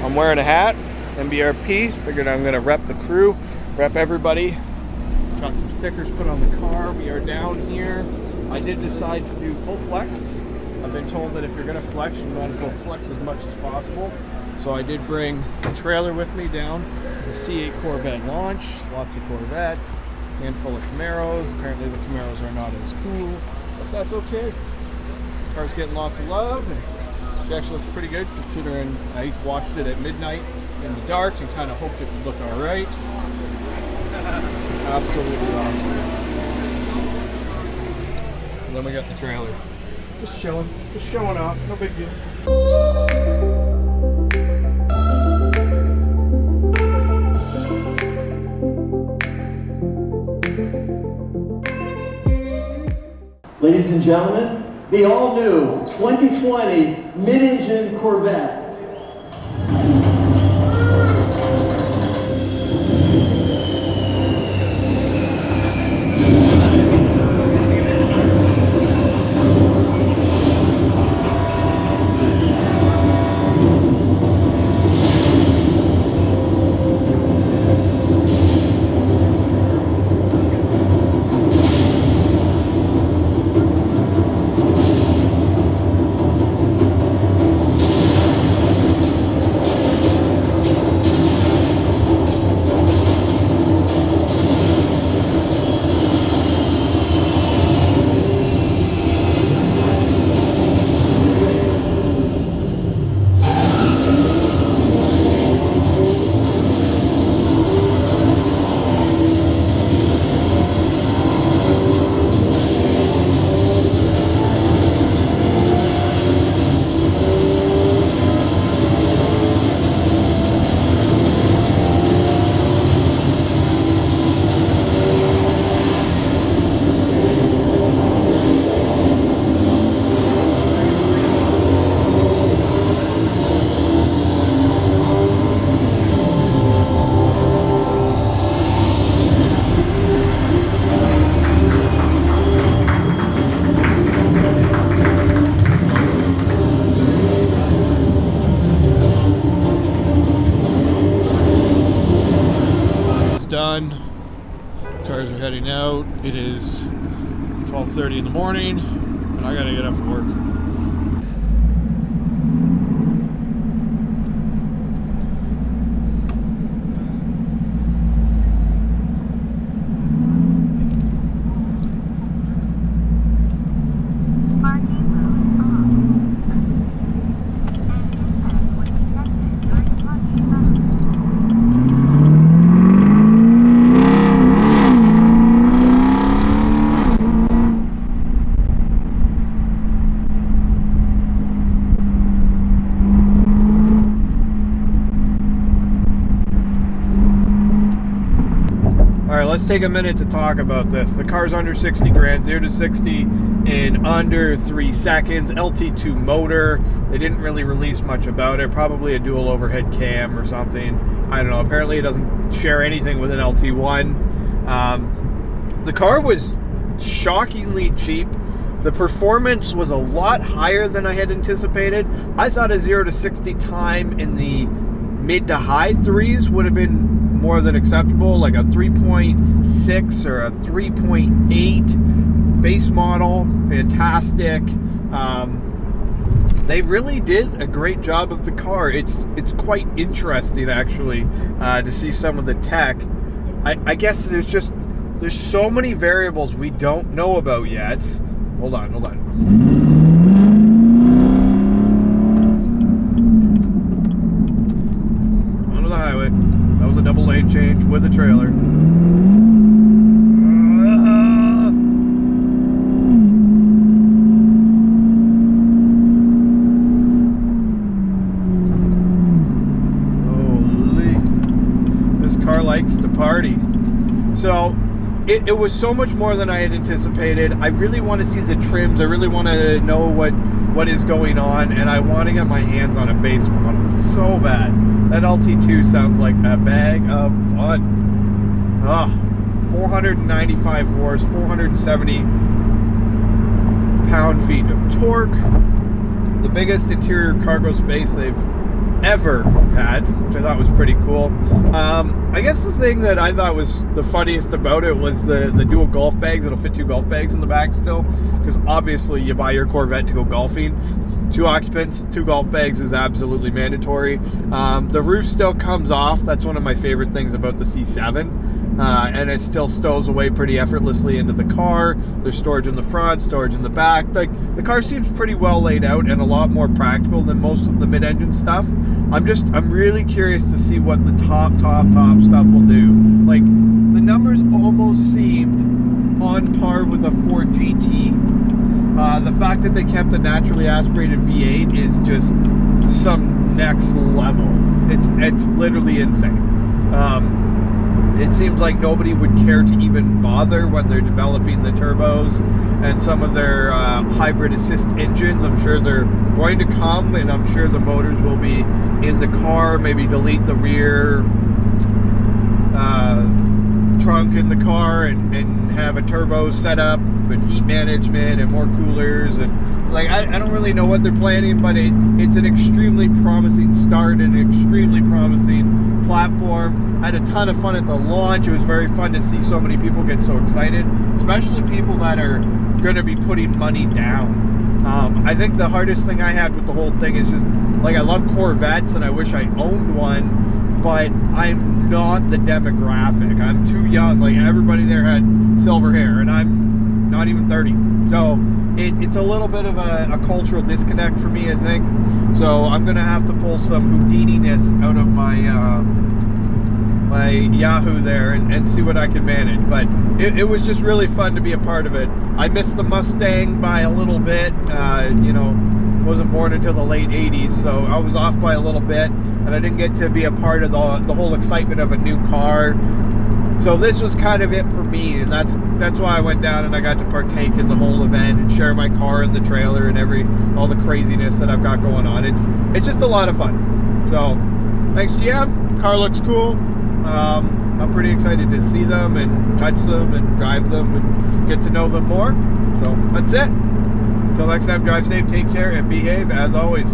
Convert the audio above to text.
I'm wearing a hat, MBRP. Figured I'm gonna rep the crew, rep everybody. Got some stickers put on the car. We are down here. I did decide to do full flex. I've been told that if you're gonna flex, you might as well flex as much as possible. So I did bring a trailer with me down. The C8 Corvette launch, lots of Corvettes, handful of Camaros. Apparently the Camaros are not as cool, but that's okay. The car's getting lots of love, and it actually looks pretty good considering I watched it at midnight in the dark and kind of hoped it would look all right. Absolutely awesome. And then we got the trailer. Just chilling, just showing off, no big deal. Ladies and gentlemen, the all-new 2020 mid-engine Corvette. Done. Cars are heading out. It is 12:30 in the morning, and I gotta get up for work. Let's take a minute to talk about this. The car's under 60 grand, 0 to 60 in under 3 seconds. LT2 motor. They didn't really release much about it. Probably a dual overhead cam or something. I don't know. Apparently it doesn't share anything with an LT1. The car was shockingly cheap. The performance was a lot higher than I had anticipated. I thought a 0 to 60 time in the mid to high threes would have been more than acceptable, like a 3.6 or a 3.8 base model. Fantastic. They really did a great job of the car. It's quite interesting actually to see some of the tech. I guess there's so many variables we don't know about yet. Hold on. Onto the highway. That was a double lane change with a trailer. Holy. This car likes to party. So, it was so much more than I had anticipated. I really want to see the trims. I really want to know what is going on, and I want to get my hands on a base model so bad. That LT2 sounds like a bag of fun. 495 horse, 470 pound-feet of torque. The biggest interior cargo space they've ever had, which I thought was pretty cool. I guess the thing that I thought was the funniest about it was the dual golf bags. It'll fit 2 golf bags in the back still, because obviously you buy your Corvette to go golfing. 2 occupants, 2 golf bags is absolutely mandatory. The roof still comes off. That's one of my favorite things about the C7. And it still stows away pretty effortlessly into the car. There's storage in the front, storage in the back. Like, the car seems pretty well laid out and a lot more practical than most of the mid-engine stuff. I'm really curious to see what the top stuff will do. Like, the numbers almost seemed on par with a Ford GT. The fact that they kept a naturally aspirated V8 is just some next level. It's literally insane. It seems like nobody would care to even bother when they're developing the turbos and some of their hybrid assist engines. I'm sure they're going to come, and I'm sure the motors will be in the car. Maybe delete the rear trunk in the car and have a turbo setup and heat management and more coolers. And like, I don't really know what they're planning, but it's an extremely promising start and an extremely promising platform. I had a ton of fun at the launch. It was very fun to see so many people get so excited, especially people that are going to be putting money down. I think the hardest thing I had with the whole thing is just, like, I love Corvettes and I wish I owned one, but I'm not the demographic. I'm too young. Like, everybody there had silver hair and I'm not even 30. So it's a little bit of a cultural disconnect for me, I think. So I'm going to have to pull some Houdini-ness out of my my Yahoo there and see what I can manage. But it was just really fun to be a part of it. I missed the Mustang by a little bit. You know, wasn't born until the late 80s, so I was off by a little bit, and I didn't get to be a part of the whole excitement of a new car. So this was kind of it for me, and that's why I went down and I got to partake in the whole event and share my car in the trailer and all the craziness that I've got going on. It's just a lot of fun. So thanks, GM. Car looks cool. I'm pretty excited to see them and touch them and drive them and get to know them more. So that's it. Until next time, drive safe, take care, and behave as always.